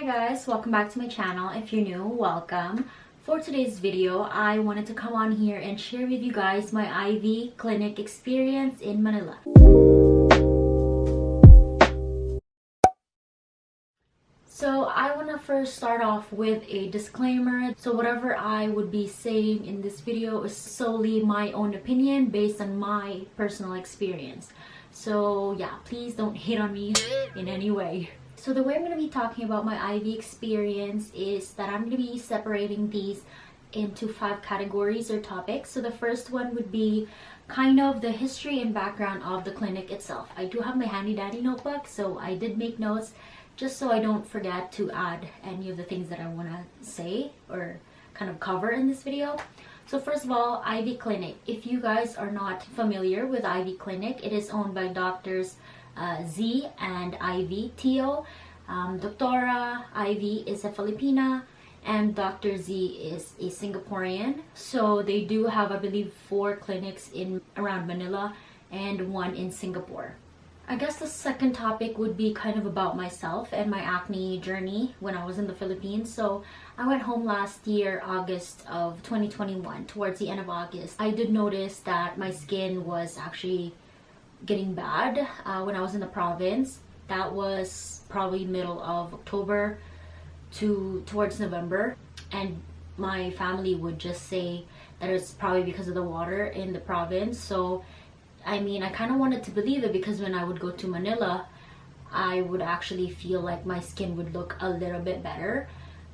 guys, welcome back to my channel. If you're new, welcome. For today's video, I wanted to come on here and share with you guys my Aivee clinic experience in Manila. So I want to first start off with a disclaimer. So whatever I would be saying in this video is solely my own opinion based on my personal experience. So yeah, please don't hate on me in any way. So the way I'm going to be talking about my Aivee experience is that I'm going to be separating these into 5 categories or topics. So the first one would be kind of the history and background of the clinic itself. I do have my handy dandy notebook, so I did make notes just so I don't forget to add any of the things that I want to say or kind of cover in this video. So first of all, Aivee Clinic. If you guys are not familiar with Aivee Clinic, it is owned by doctors Z and Aivee Tio. Doctora Aivee is a Filipina and Dr. Z is a Singaporean. So they do have, I believe, 4 clinics in around Manila and 1 in Singapore. I guess the second topic would be kind of about myself and my acne journey when I was in the Philippines. So I went home last year, August of 2021, towards the end of August. I did notice that my skin was actually getting bad when I was in the province. That was probably middle of October towards November, and my family would just say that it's probably because of the water in the province. So I mean, I kind of wanted to believe it because when I would go to Manila, I would actually feel like my skin would look a little bit better.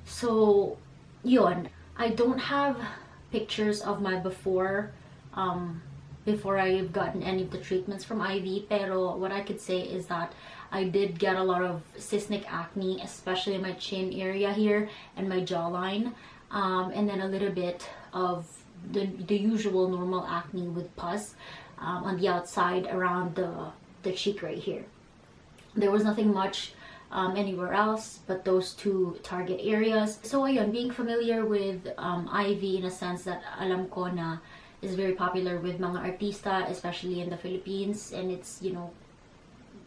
So yun, I don't have pictures of my before I've gotten any of the treatments from Aivee, pero what I could say is that I did get a lot of cystic acne, especially in my chin area here and my jawline, and then a little bit of the usual normal acne with pus on the outside around the cheek right here. There was nothing much anywhere else but those 2 target areas. So ayun, being familiar with Aivee in a sense that alam ko na is very popular with mga artista, especially in the Philippines, and it's, you know,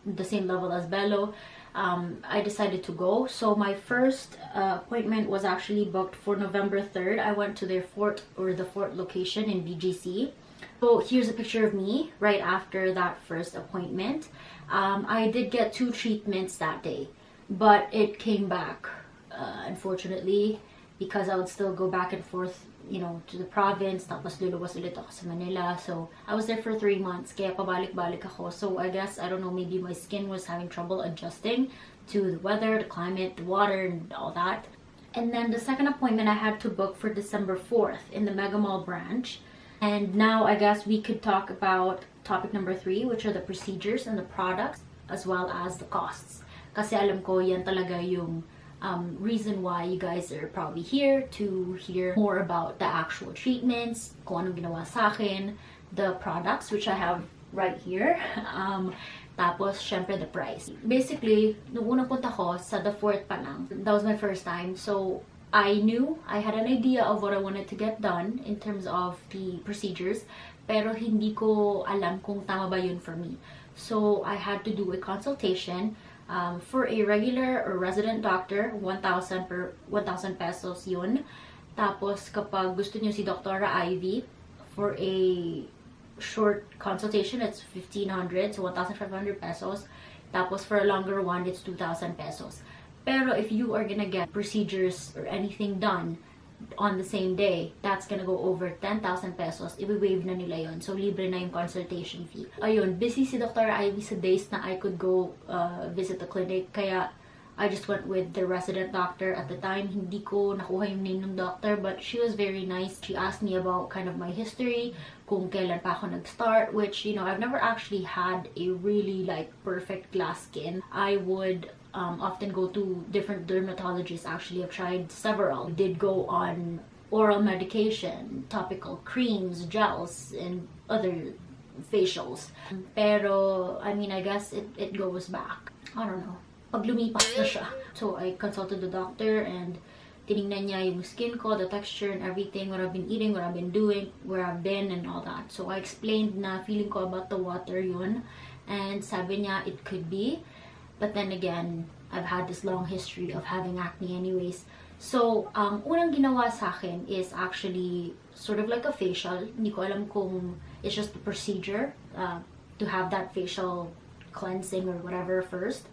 the same level as Bello. I decided to go. So my first appointment was actually booked for November 3rd. I went to their fort location in BGC. So here's a picture of me right after that first appointment. I did get 2 treatments that day, but it came back, unfortunately, because I would still go back and forth, you know, to the province, tapos luluwas ulit ako sa Manila. So I was there for 3 months, kaya pabalik-balik ako. So I guess, I don't know, maybe my skin was having trouble adjusting to the weather, the climate, the water, and all that. And then the second appointment I had to book for December 4th in the Mega Mall branch. And now I guess we could talk about topic number 3, which are the procedures and the products, as well as the costs. Kasi alam ko yan talaga yung reason why you guys are probably here, to hear more about the actual treatments, kung anong ginawa sa akin, the products, which I have right here, tapos syempre the price. Basically, nung unang punta ko sa the fort pa lang, that was my first time. So I knew, I had an idea of what I wanted to get done in terms of the procedures, pero hindi ko alam kung tama ba yun for me. So I had to do a consultation. For a regular or resident doctor, 1,000 pesos yun. Tapos kapag gusto niyo si Doctora Aivee, for a short consultation, it's 1,500, so 1,500 pesos. Tapos for a longer one, it's 2,000 pesos. Pero if you are gonna get procedures or anything done on the same day, that's gonna go over 10,000 pesos. I-waive na nila yun. So, libre na yung consultation fee. Ayun, busy si Dr. Aivee sa days na I could go visit the clinic. Kaya, I just went with the resident doctor at the time. Hindi ko nakuha yung name ng doctor, but she was very nice. She asked me about kind of my history, kung kailan pa ako nag-start, which, you know, I've never actually had a really, like, perfect glass skin. I would often go to different dermatologists. Actually, I've tried several. I did go on oral medication, topical creams, gels, and other facials. Pero, I mean, I guess it goes back. I don't know. Pag lumipas na siya. So, I consulted the doctor and tinignan niya yung skin ko, the texture and everything, what I've been eating, what I've been doing, where I've been, and all that. So, I explained na feeling ko about the water yun. And sabi niya, it could be. But then again, I've had this long history of having acne anyways. So, ang unang ginawa sa akin is actually sort of like a facial. Hindi ko alam kung it's just a procedure to have that facial cleansing or whatever first.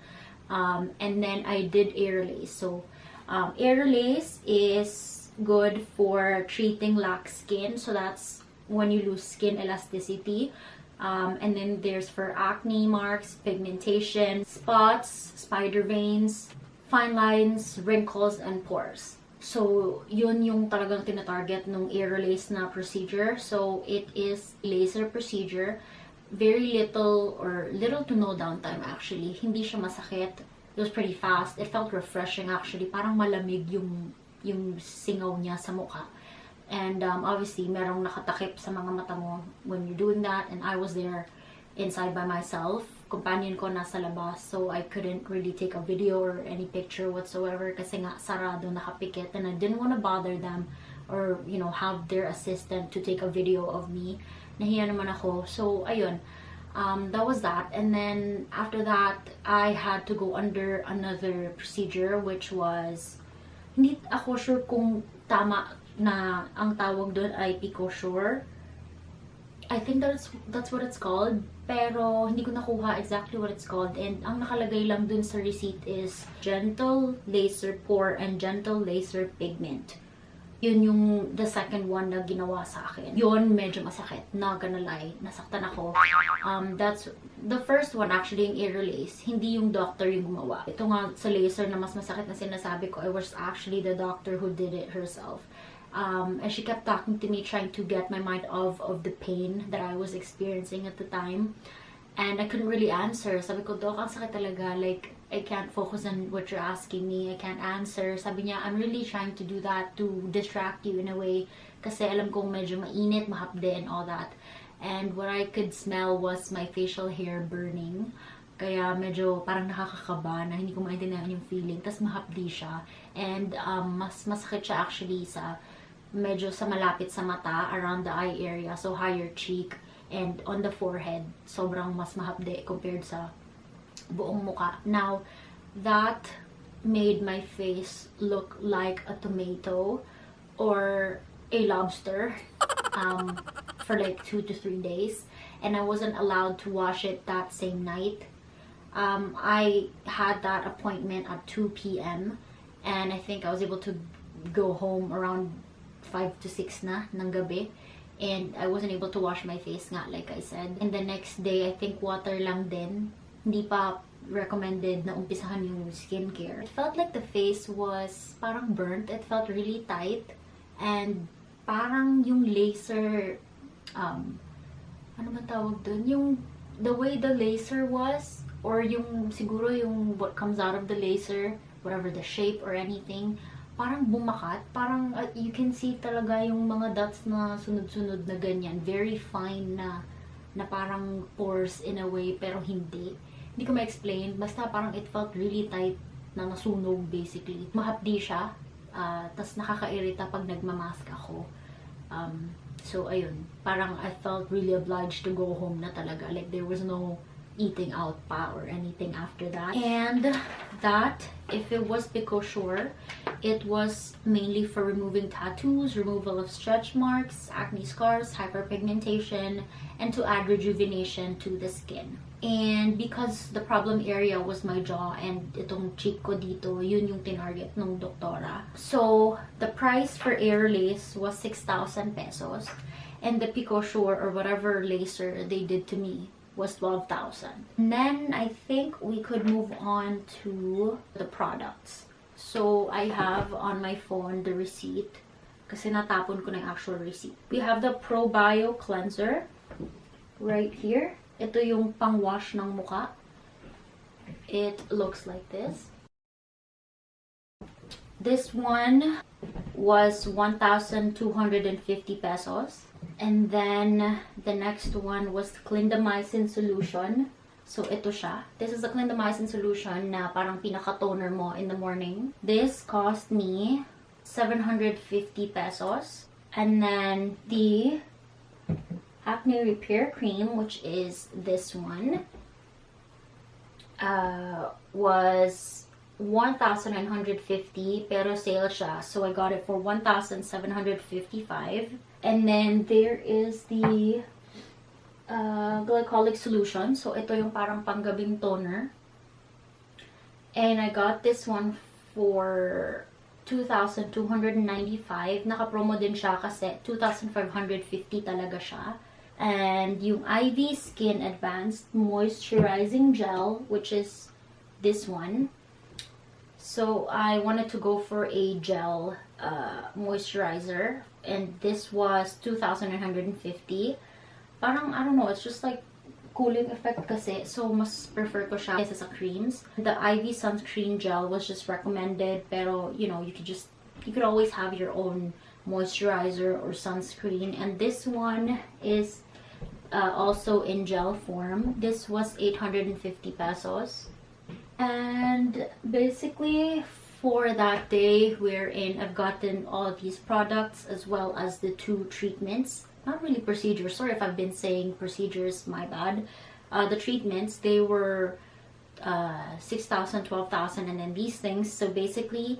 And then I did Aerolase. So, Aerolase is good for treating lax skin. So, that's when you lose skin elasticity. And then there's for acne marks, pigmentation, spots, spider veins, fine lines, wrinkles, and pores. So, yun yung talagang tinatarget ng Aerolase na procedure. So, it is laser procedure. Very little or little to no downtime actually. Hindi siya masakit. It was pretty fast. It felt refreshing actually. Parang malamig yung singaw niya sa mukha. And obviously, merong nakatakip sa mga mata mo when you're doing that. And I was there inside by myself. Companion ko nasa labas. So, I couldn't really take a video or any picture whatsoever kasi nga sarado, nakapikit. And I didn't want to bother them or, you know, have their assistant to take a video of me. Nahiya naman ako. So, ayun. That was that. And then, after that, I had to go under another procedure which was, hindi ako sure kung tama na ang tawag doon ay picosure. I think that's what it's called. Pero hindi ko nakuha exactly what it's called. And ang nakalagay lang dun sa receipt is gentle laser pore and gentle laser pigment. Yun yung the second one na ginawa sa akin. Yun medyo masakit. Not gonna lie. Nasaktan ako. That's the first one actually, yung Aerolase. Hindi yung doctor yung gumawa. Ito nga sa laser na mas masakit na sinasabi ko, it was actually the doctor who did it herself. And she kept talking to me, trying to get my mind off of the pain that I was experiencing at the time. And I couldn't really answer. Sabi ko, Doc, ang sakit talaga. Like, I can't focus on what you're asking me. I can't answer. Sabi niya, I'm really trying to do that to distract you in a way. Kasi alam kong medyo mainit, mahapde, and all that. And what I could smell was my facial hair burning. Kaya medyo parang nakakakaba na hindi ko maintindihan yung feeling. Tapos mahapdi siya. And mas masakit siya actually sa medyo sa malapit sa mata, around the eye area, so higher cheek, and on the forehead, sobrang mas mahapde compared sa buong muka. Now, that made my face look like a tomato or a lobster for like 2 to 3 days, and I wasn't allowed to wash it that same night. I had that appointment at 2 p.m. and I think I was able to go home around 5 to 6 na ng gabi. And I wasn't able to wash my face nga, like I said. And the next day, I think water lang din. Hindi pa recommended na umpisahan yung skincare. It felt like the face was parang burnt. It felt really tight. And parang yung laser, ano man tawag dun? Yung, the way the laser was, or yung, siguro yung what comes out of the laser, whatever the shape or anything, parang bumakat. Parang you can see talaga yung mga dots na sunod-sunod na ganyan. Very fine na parang pores in a way, pero hindi. Hindi ko ma-explain. Basta parang it felt really tight na nasunog basically. Mahapdi siya. Tas nakakairita pag nagmamask ako. So ayun. Parang I felt really obliged to go home na talaga. Like there was no eating out pa or anything after that. And that, if it was picosure, it was mainly for removing tattoos, removal of stretch marks, acne scars, hyperpigmentation, and to add rejuvenation to the skin. And because the problem area was my jaw and itong cheek ko dito, yun yung tinarget ng doktora. So, the price for Aerolase was 6,000 pesos. And the picosure or whatever laser they did to me was 12,000. And then I think we could move on to the products. So I have on my phone the receipt kasi natapon ko na yung actual receipt. We have the Probio Cleanser right here. Ito yung pang-wash ng mukha. It looks like this. This one was 1,250 pesos. And then the next one was Clindamycin Solution. So ito siya. This is the Clindamycin Solution na parang pinaka-toner mo in the morning. This cost me 750 pesos. And then the Acne Repair Cream, which is this one, was 1,950 pero sale siya. So I got it for 1,755. And then there is the glycolic solution. So ito yung parang panggabing toner. And I got this one for 2,295. Naka-promo din siya kasi 2,550 talaga siya. And yung AIVEESKIN Advanced Moisturizing Gel, which is this one. So I wanted to go for a gel moisturizer, and this was 2,950. Parang, I don't know, it's just like cooling effect kasi, so mas prefer ko siya kaysa sa creams. The Aivee Suncreen Gel was just recommended, pero you know, you could always have your own moisturizer or sunscreen. And this one is also in gel form. This was 850 pesos. And basically for that day wherein I've gotten all of these products as well as the 2 treatments. Not really procedures. Sorry if I've been saying procedures, my bad. The treatments, they were 6,000, 12,000, and then these things. So basically,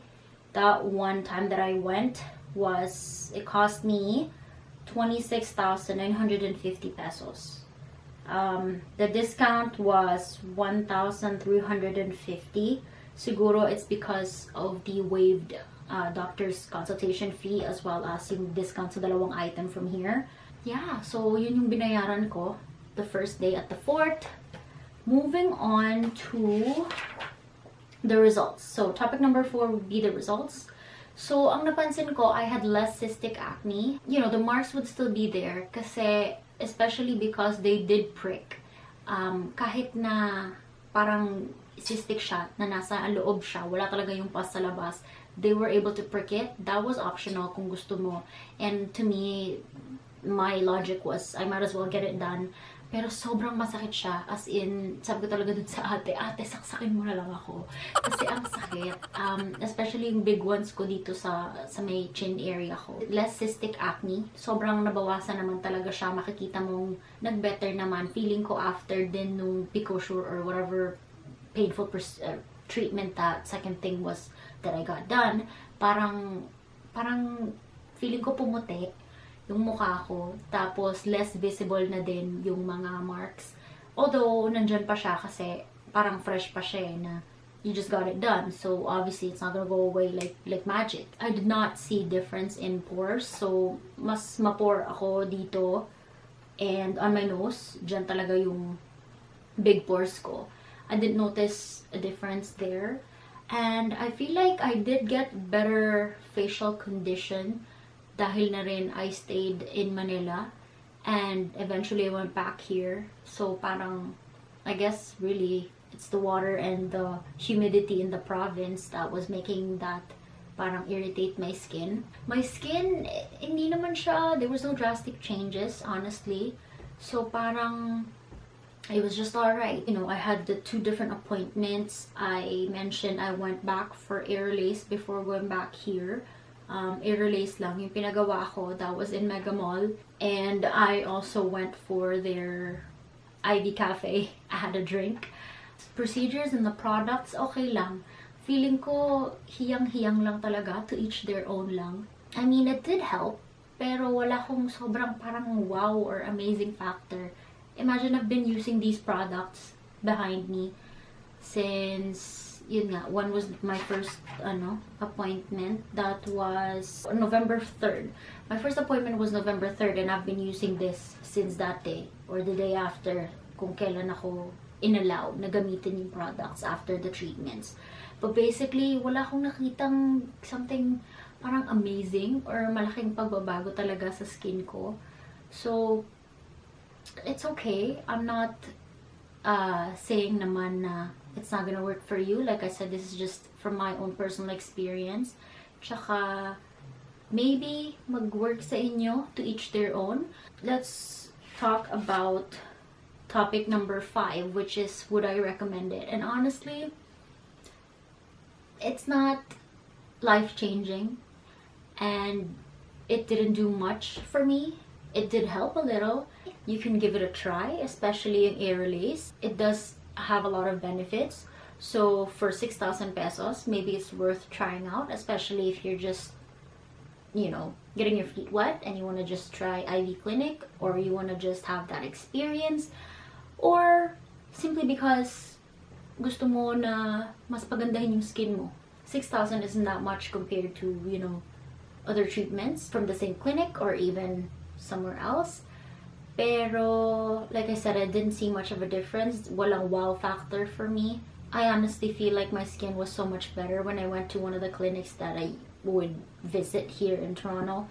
that one time that I went it cost me 26,950 pesos. The discount was 1,350. Siguro it's because of the waived doctor's consultation fee as well as yung discount sa dalawang item from here. Yeah, so yun yung binayaran ko the first day at the fort. Moving on to the results. So topic number 4 would be the results. So ang napansin ko, I had less cystic acne. You know, the marks would still be there kasi especially because they did prick. Kahit na parang cystic siya, na nasa loob siya, wala talaga yung pus sa labas, they were able to prick it. That was optional kung gusto mo. And to me, my logic was, I might as well get it done. Pero sobrang masakit siya. As in, sabi ko talaga dun sa ate, saksakin mo na lang ako. Kasi ang sakit. Especially yung big ones ko dito sa may chin area ko. Less cystic acne. Sobrang nabawasan naman talaga siya. Makikita mong nag-better naman. Feeling ko after din nung Picosure or whatever painful treatment that second thing was that I got done. Parang feeling ko pumuti yung mukha ko, tapos less visible na din yung mga marks. Although, nandyan pa siya kasi parang fresh pa siya na you just got it done. So, obviously, it's not gonna go away like magic. I did not see difference in pores. So, mas mapore ako dito and on my nose. Dyan talaga yung big pores ko. I didn't notice a difference there. And I feel like I did get better facial condition dahil na rin I stayed in Manila and eventually I went back here. So parang, I guess really it's the water and the humidity in the province that was making that parang irritate my skin. My skin, hindi naman siya, there was no drastic changes, honestly. So parang, it was just alright. You know, I had the 2 different appointments. I mentioned I went back for Aerolase before going back here. Aerolase lang yung pinagawa ko. That was in Mega Mall. And I also went for their Aivee Cafe. I had a drink. Procedures and the products, okay lang. Feeling ko, hiyang-hiyang lang talaga. To each their own lang. I mean, it did help. Pero wala kong sobrang parang wow or amazing factor. Imagine I've been using these products behind me since, yun nga, one was my first appointment. That was November 3rd. My first appointment was November 3rd and I've been using this since that day or the day after kung kailan ako inallow na gamitin yung products after the treatments. But basically, wala akong nakitang something parang amazing or malaking pagbabago talaga sa skin ko. So, it's okay. I'm not saying naman na it's not gonna work for you. Like I said, this is just from my own personal experience. Tsaka, maybe mag-work sa inyo, to each their own. Let's talk about topic number 5, which is would I recommend it? And honestly, it's not life-changing and it didn't do much for me. It did help a little. You can give it a try, especially in Aerolase. It does have a lot of benefits. So for 6,000 pesos, maybe it's worth trying out, especially if you're just, you know, getting your feet wet and you want to just try AIVEECLINIC, or you want to just have that experience, or simply because gusto mo na mas pagandahin yung skin mo. 6,000 isn't that much compared to, you know, other treatments from the same clinic or even somewhere else. Pero like I said, I didn't see much of a difference. Walang wow factor for me. I honestly feel like my skin was so much better when I went to one of the clinics that I would visit here in Toronto.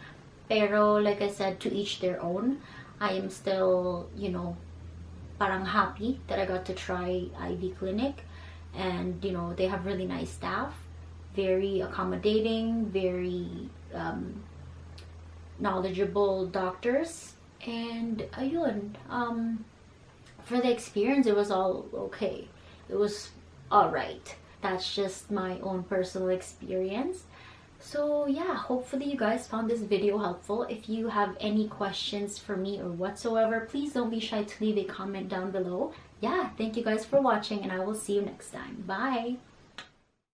Pero like I said, to each their own. I am still, you know, parang happy that I got to try AIVEECLINIC, and you know, they have really nice staff, very accommodating, very knowledgeable doctors, and ayun, for the experience, it was all okay. It was all right. That's just my own personal experience. So yeah, hopefully you guys found this video helpful. If you have any questions for me or whatsoever, please don't be shy to leave a comment down below. Yeah, thank you guys for watching, and I will see you next time. Bye!